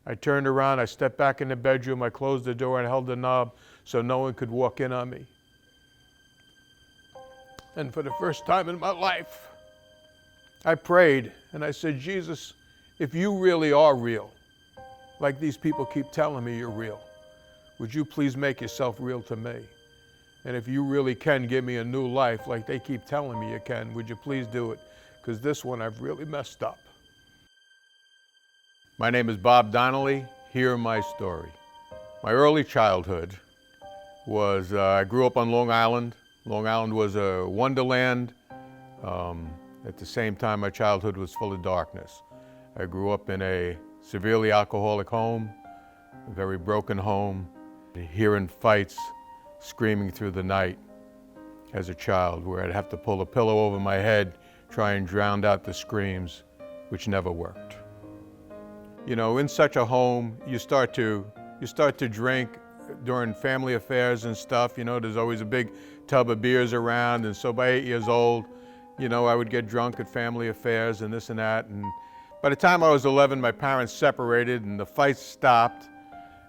I turned around, I stepped back in the bedroom, I closed the door and held the knob so no one could walk in on me. And for the first time in my life, I prayed and I said, Jesus, if you really are real, like these people keep telling me you're real, would you please make yourself real to me? And if you really can give me a new life like they keep telling me you can, would you please do it? Because this one I've really messed up. My name is Bob Donnelly. Hear my story. My early childhood was, I grew up on Long Island. Long Island was a wonderland. At the same time, my childhood was full of darkness. I grew up in a severely alcoholic home, a very broken home, hearing fights, screaming through the night as a child, where I'd have to pull a pillow over my head, try and drown out the screams, which never worked. You know, in such a home, you start to drink during family affairs and stuff. You know, there's always a big tub of beers around, and so by 8 years old, you know, I would get drunk at family affairs and this and that. And by the time I was 11, my parents separated and the fights stopped.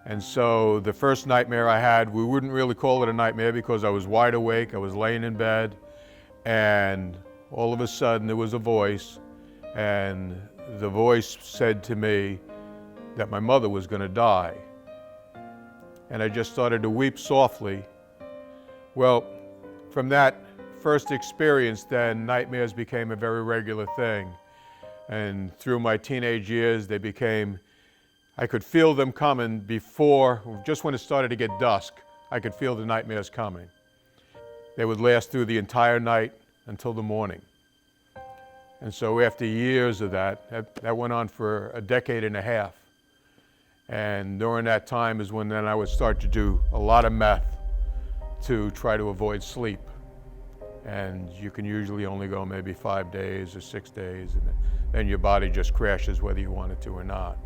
And so the first nightmare I had, we wouldn't really call it a nightmare because I was wide awake, I was laying in bed, and all of a sudden there was a voice, and the voice said to me that my mother was going to die. And I just started to weep softly. Well, from that first experience, then nightmares became a very regular thing. And through my teenage years, they became, I could feel them coming before, just when it started to get dusk, I could feel the nightmares coming. They would last through the entire night until the morning. And so after years of that went on for a decade and a half. And during that time is when then I would start to do a lot of meth to try to avoid sleep. And you can usually only go maybe 5 days or 6 days, and then your body just crashes whether you want it to or not.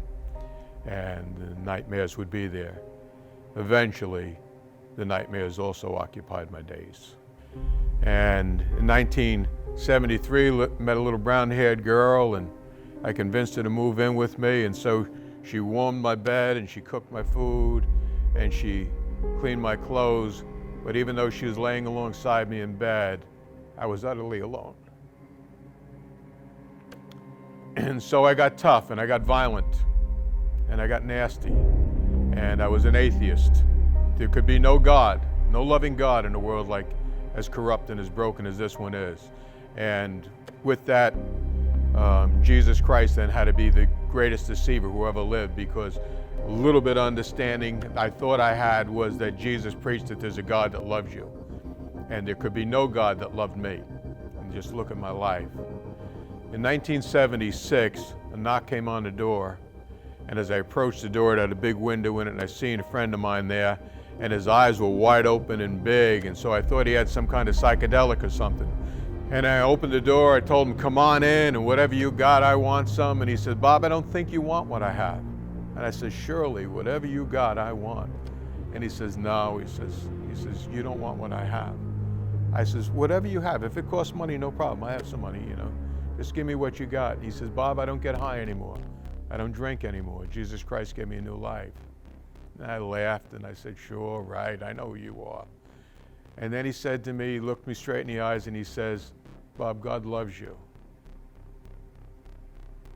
And the nightmares would be there. Eventually, the nightmares also occupied my days. And in 1973, met a little brown-haired girl, and I convinced her to move in with me, and so she warmed my bed, and she cooked my food, and she cleaned my clothes. But even though she was laying alongside me in bed, I was utterly alone. And so I got tough, and I got violent, and I got nasty, and I was an atheist. There could be no God, no loving God in a world like as corrupt and as broken as this one is. And with that, Jesus Christ then had to be the greatest deceiver who ever lived, because a little bit of understanding I thought I had was that Jesus preached that there's a God that loves you, and there could be no God that loved me. And just look at my life. In 1976, a knock came on the door, and as I approached the door, it had a big window in it, and I seen a friend of mine there, and his eyes were wide open and big, and so I thought he had some kind of psychedelic or something. And I opened the door, I told him, come on in, and whatever you got, I want some. And he said, Bob, I don't think you want what I have. And I said, surely, whatever you got, I want. And he says, no, he says, you don't want what I have. I says, whatever you have, if it costs money, no problem, I have some money, you know. Just give me what you got. He says, Bob, I don't get high anymore. I don't drink anymore. Jesus Christ gave me a new life. And I laughed and I said, sure, right, I know who you are. And then he said to me, he looked me straight in the eyes and he says, Bob, God loves you.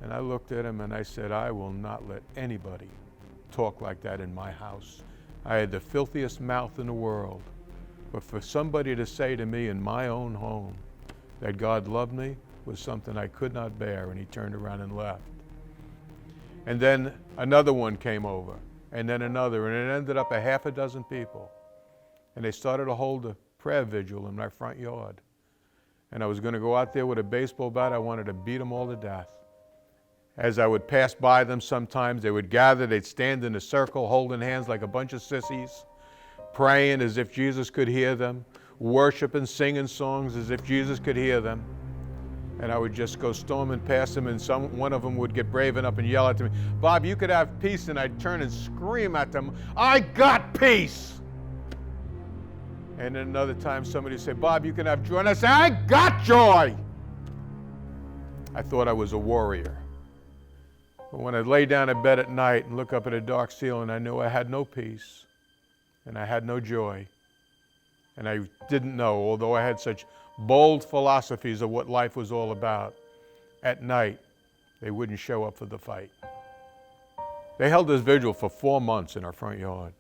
And I looked at him and I said, I will not let anybody talk like that in my house. I had the filthiest mouth in the world. But for somebody to say to me in my own home that God loved me was something I could not bear, and he turned around and left. And then another one came over, and then another, and it ended up a half a dozen people. And they started to hold a prayer vigil in my front yard. And I was going to go out there with a baseball bat. I wanted to beat them all to death. As I would pass by them sometimes, they would gather, they'd stand in a circle holding hands like a bunch of sissies, praying as if Jesus could hear them, worshiping, singing songs as if Jesus could hear them. And I would just go storming past them, and one of them would get brave enough and yell at me, Bob, you could have peace, and I'd turn and scream at them, I got peace! And then another time somebody would say, Bob, you can have joy, and I'd say, I got joy! I thought I was a warrior. But when I lay down in bed at night and look up at a dark ceiling, I knew I had no peace and I had no joy. And I didn't know, although I had such bold philosophies of what life was all about, at night they wouldn't show up for the fight. They held this vigil for 4 months in our front yard.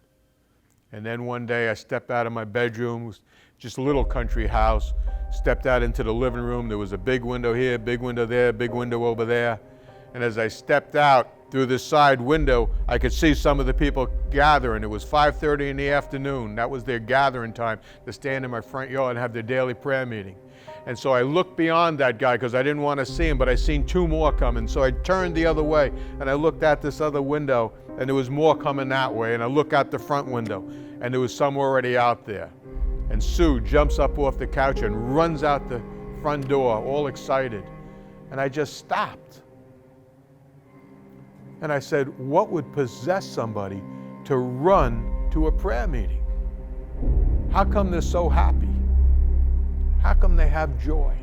And then one day I stepped out of my bedroom, it was just a little country house, stepped out into the living room. There was a big window here, big window there, big window over there. And as I stepped out through this side window, I could see some of the people gathering. It was 5:30 in the afternoon. That was their gathering time to stand in my front yard and have their daily prayer meeting. And so I looked beyond that guy because I didn't want to see him, but I seen 2 more coming. So I turned the other way and I looked out this other window and there was more coming that way. And I looked out the front window and there was some already out there. And Sue jumps up off the couch and runs out the front door, all excited. And I just stopped. And I said, what would possess somebody to run to a prayer meeting? How come they're so happy? How come they have joy?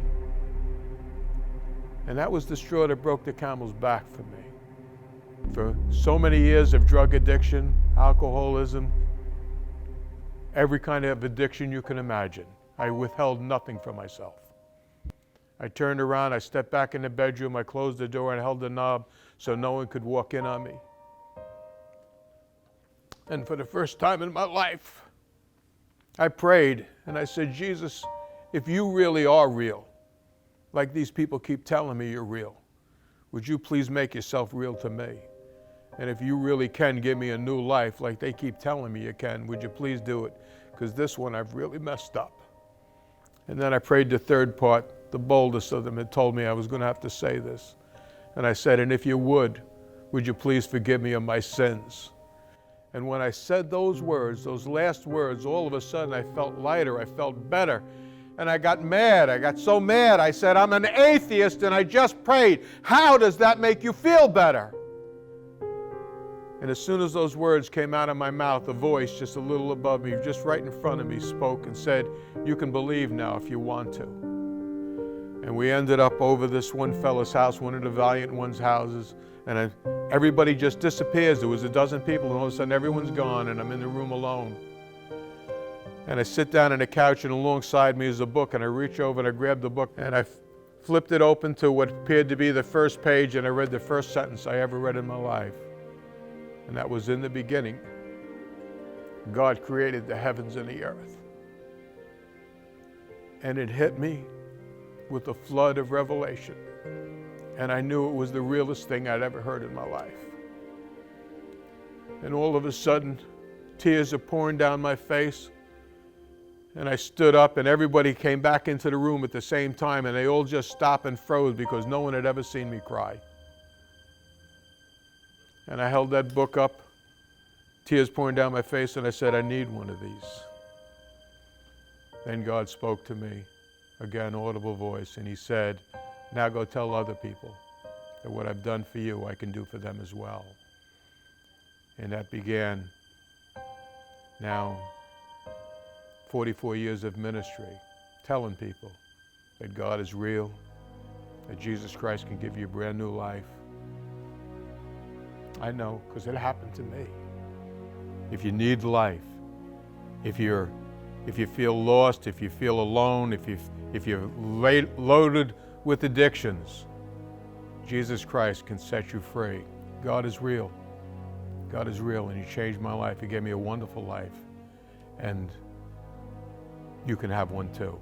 And that was the straw that broke the camel's back for me. For so many years of drug addiction, alcoholism, every kind of addiction you can imagine, I withheld nothing from myself. I turned around, I stepped back in the bedroom, I closed the door and held the knob so no one could walk in on me. And for the first time in my life, I prayed and I said, Jesus, if you really are real, like these people keep telling me you're real, would you please make yourself real to me? And if you really can give me a new life like they keep telling me you can, would you please do it? Because this one I've really messed up. And then I prayed the third part. The boldest of them had told me I was going to have to say this. And I said, and if you would you please forgive me of my sins? And when I said those words, those last words, all of a sudden I felt lighter, I felt better. And I got mad. I got so mad. I said, I'm an atheist and I just prayed. How does that make you feel better? And as soon as those words came out of my mouth, a voice just a little above me, just right in front of me, spoke and said, you can believe now if you want to. And we ended up over this one fellow's house, one of the valiant ones' houses, and everybody just disappears. There was a dozen people, and all of a sudden everyone's gone, and I'm in the room alone. And I sit down on the couch, and alongside me is a book, and I reach over and I grab the book, and I flipped it open to what appeared to be the first page, and I read the first sentence I ever read in my life. And that was, in the beginning, God created the heavens and the earth. And it hit me with a flood of revelation. And I knew it was the realest thing I'd ever heard in my life. And all of a sudden, tears are pouring down my face. And I stood up and everybody came back into the room at the same time and they all just stopped and froze because no one had ever seen me cry. And I held that book up, tears pouring down my face, and I said, I need one of these. Then God spoke to me, again, audible voice, and he said, now go tell other people that what I've done for you, I can do for them as well. And that began now 44 years of ministry, telling people that God is real, that Jesus Christ can give you a brand new life. I know, because it happened to me. If you need life, if you feel lost, if you feel alone, if you're loaded with addictions, Jesus Christ can set you free. God is real. God is real, and he changed my life. He gave me a wonderful life, and you can have one too.